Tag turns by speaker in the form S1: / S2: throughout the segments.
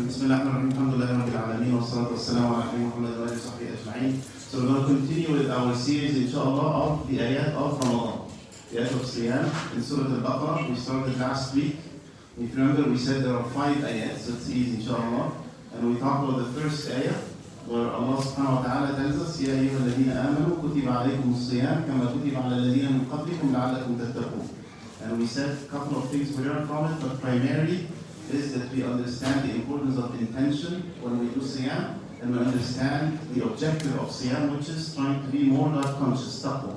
S1: بسم الله الرحمن الرحيم الحمد لله رب العالمين والصلاة والسلام على نبينا محمد وآله وصحبه أجمعين. So we're going to continue with our series inshallah of the ayat of Ramadan, the ayat of Siyam in Surah Al-Baqarah. We started last week. If you remember, we said there are 5 ayats, so it's easy inshallah. And we talked about the first ayah where Allah subhanahu wa ta'ala tells us يا أيها الذين آمنوا كتب عليكم الصيام كما كتب على الذين من قبلكم لعلكم تتقون. And we said a couple of things we learned from it, but primarily is that we understand the importance of intention when we do Siyam, and we understand the objective of Siyam, which is trying to be more God conscious, Taqwa.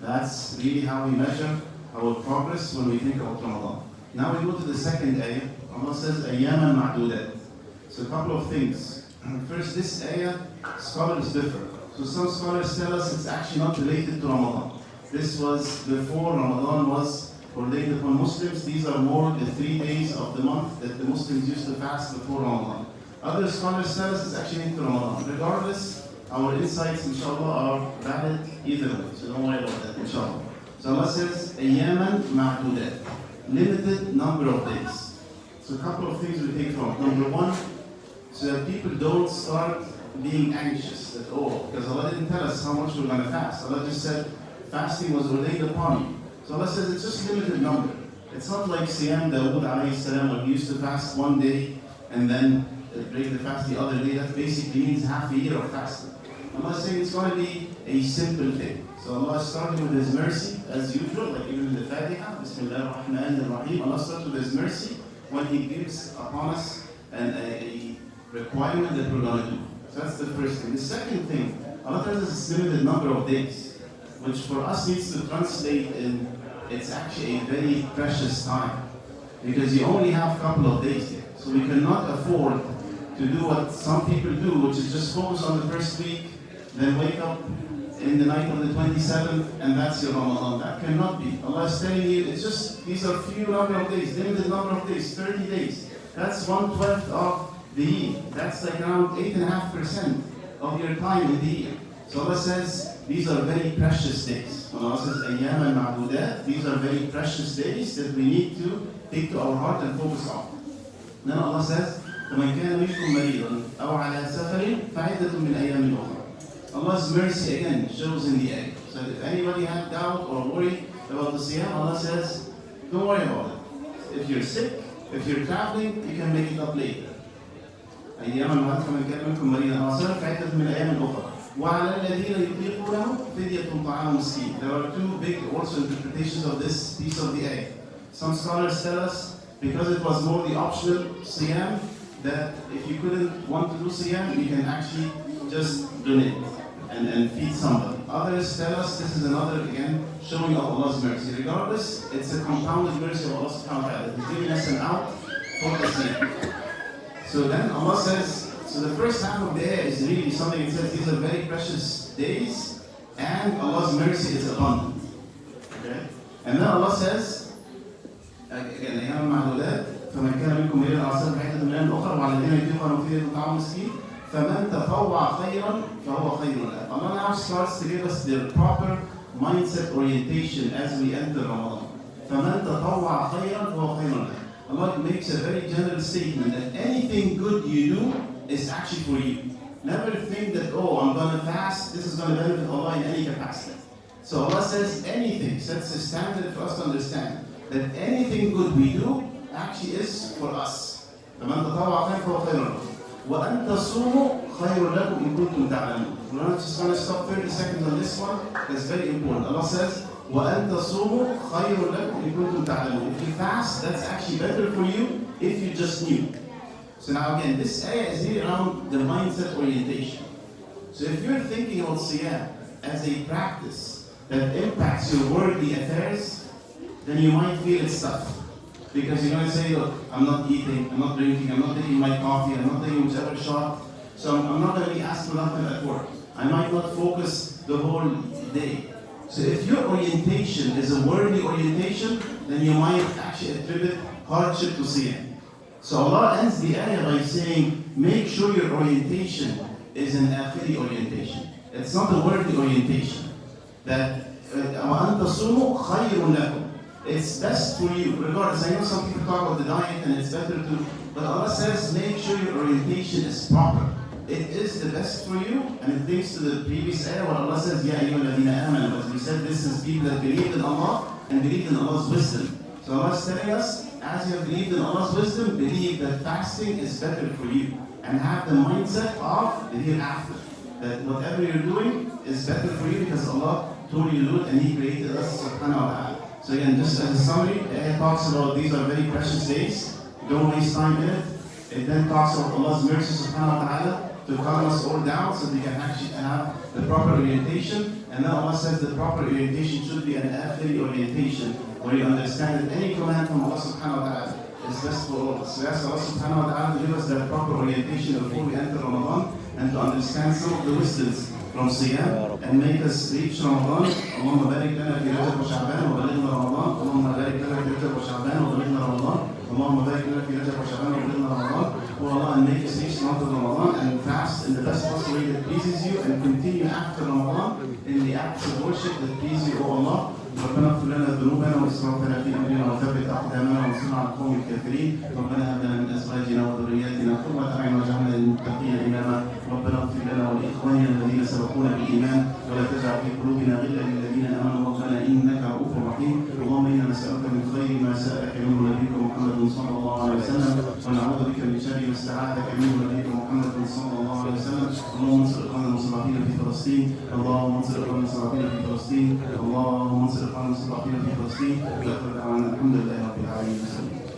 S1: That's really how we measure our progress when we think about Ramadan. Now we go to the second ayah. Allah says, أَيَّامًا مَعْدُودَاتٍ. So a couple of things. First, this ayah, scholars differ. So some scholars tell us it's actually not related to Ramadan. This was before Ramadan was ordained upon Muslims. These are more the 3 days of the month that the Muslims used to fast before Ramadan. Other scholars tell us it's actually into Ramadan. Regardless, our insights inshallah are valid either way. So don't worry about that inshallah. So Allah says, أَيَّامًا مَعْدُودَاتٍ. Limited number of days. So a couple of things we take from. Number one, so that people don't start being anxious that, because Allah didn't tell us how much we're going to fast. Allah just said fasting was ordained upon you. So Allah says it's just limited number. It's not like Siyam Dawood alayhi salam when he used to fast one day and then break the fast the other day. That basically means half a year of fasting. Allah is saying it's going to be a simple thing. So Allah is starting with His mercy as usual, like even in the Fatiha, Bismillah ar-Rahman ar-Rahim. Allah starts with His mercy when He gives upon us a requirement that we're going to do. So that's the first thing. The second thing, Allah tells us it's limited number of days, which for us needs to translate in it's actually a very precious time, because you only have a couple of days here. So we cannot afford to do what some people do, which is just focus on the first week, then wake up in the night of the 27th, and that's your Ramadan. That cannot be. Allah is telling you, it's just, these are few number of days, limited number of days, 30 days. That's 1/12 of the year. That's like around 8.5% of your time in the year. So Allah says, these are very precious days. When Allah says, أَيَّامًا مَعْدُودَاتٍ, these are very precious days that we need to take to our heart and focus on. Then Allah says, فَمَنْ كَانَ مِنْكُمْ مَرِيضًا أَوْ عَلَى سَفَرٍ فَعِدَّةٌ مِنْ أَيَّامٍ أُخْرَى. Allah's mercy again shows in the ayah. So if anybody had doubt or worry about the Siyam, Allah says, don't worry about it. If you're sick, if you're traveling, you can make it up later. أَيَّامًا مَعْدُودَاتٍ فَمَنْ كَانَ مِنْكُمْ مَرِيضًا أَوْ عَلَى سَفَرٍ فَعِدَّةٌ مِنْ أَيَّامٍ أُخْرَى. وَعَلَى الَّذِينَ يُطِيقُونَهُ فِدْيَةٌ طَعَامُ مِسْكِينٍ. There are 2 big also interpretations of this piece of the ayah. Some scholars tell us because it was more the optional Siyam, that if you couldn't want to do Siyam, you can actually just donate and feed somebody. Others tell us this is another, again, showing of Allah's mercy. Regardless, it's a compounded mercy of Allah subhanahu wa ta'ala. He's giving us an out for the Siyam. So then Allah says, so the first half of the ayah is really something. It says these are very precious days and Allah's mercy is abundant. Okay? And then Allah says, again, أَيَّامًا مَعْدُودَاتٍ فَمَنْ كَانَ مِنْكُمْ مَرِيضًا أَوْ عَلَى سَفَرٍ فَعِدَّةٌ مِنْ أَيَّامٍ أُخَرَ وَعَلَى الَّذِينَ يُطِيقُونَهُ فِدْيَةٌ طَعَامُ مِسْكِينٍ فَمَنْ تَطَوَّعَ خَيْرًا فَهُوَ خَيْرٌ لَهُ. Allah now starts to give us the proper mindset orientation as we enter Ramadan. فَمَنْ تَطَوَّعَ خَيْرًا فَهُوَ خَيْرٌ لَهُ. Allah makes a very general statement that anything good you do is actually for you. Never think that, I'm going to fast, this is going to benefit Allah in any capacity. So Allah says anything, sets a standard for us to understand that anything good we do actually is for us. فَمَنْ تَطَوَّعَ خَيْرًا فَهُوَ خَيْرٌ لَهُ وَأَنْ تَصُومُوا خَيْرٌ لَكُمْ إِن كُنتُمْ تَعْلَمُونَ. We're not just going to stop 30 seconds on this one. That's very important. Allah says, وَأَنْ تَصُومُوا خَيْرٌ لَكُمْ إِن كُنتُمْ تَعْلَمُونَ. If you fast, that's actually better for you if you just knew. So now again, this ayah is really around the mindset orientation. So if you're thinking about Siyam as a practice that impacts your worldly affairs, then you might feel it's tough. Because you're going to say, look, I'm not eating, I'm not drinking, I'm not taking my coffee, I'm not taking whichever shot, so I'm not going to be asked productive at work. I might not focus the whole day. So if your orientation is a worldly orientation, then you might actually attribute hardship to Siyam. So Allah ends the ayah by saying, make sure your orientation is an akhiri orientation. It's not a worldly orientation. That وَأَنْ تَصُومُوا خَيْرٌ لَكُمْ. It's best for you, regardless. I know some people talk about the diet and it's better to, But Allah says, make sure your orientation is proper. It is the best for you, and it links to the previous ayah where Allah says, Ya ayyuhalladhina amanu. As we said, this is people that believe in Allah and believe in Allah's wisdom. So Allah is telling us, as you have believed in Allah's wisdom, believe that fasting is better for you. And have the mindset of the hereafter. That whatever you're doing is better for you because Allah told you to do it and He created us, subhanahu wa ta'ala. So again, just as a summary, the ayah talks about these are very precious days. Don't waste time in it. It then talks about Allah's mercy, subhanahu wa ta'ala, to calm us all down so we can actually have the proper orientation. And then Allah says the proper orientation should be an akhiri orientation, where you understand that any command from Allah subhanahu wa ta'ala is best for all. So ask Allah subhanahu wa ta'ala to give us that proper orientation before we enter Ramadan, and to understand some of the wisdoms from Siyam and make us reach Ramadan. Allahumma barik lana fi Rajab wa Sha'ban wa balighna Ramadan. Allahumma barik lana fi Rajab wa Sha'ban wa balighna Ramadan. Allahumma barik lana fi Rajab wa Sha'ban wa balighna Ramadan. Oh Allah, and make us reach the month of Ramadan and fast in the best possible way that pleases you, and continue after Ramadan in the acts of worship that please you, O Allah. ربنا اغفر لنا ذنوبنا واسرافنا في امرنا وثبت اقدامنا وانصرنا على القوم الكافرين. ربنا هب لنا من ازواجنا وذرياتنا قرة اعين واجعلنا للمتقين اماما. ربنا اغفر لنا ولاخواننا الذين سبقونا بالايمان ولا تجعل في قلوبنا غلا للذين امنوا ربنا انك رؤوف رحيم. اللهم انا نسالك من خير ما سالك منه نبيك محمد صلى الله عليه وسلم، ونعوذ بك من شر ما استعاذك منه نبيك محمد صلى الله عليه وسلم. اللهم انصر اخواننا المستضعفين في فلسطين. اللهم انصر اخواننا المستضعفين في فلسطين. اللهم انصر اخواننا المستضعفين في فلسطين. واخر دعوانا الحمد لله رب العالمين.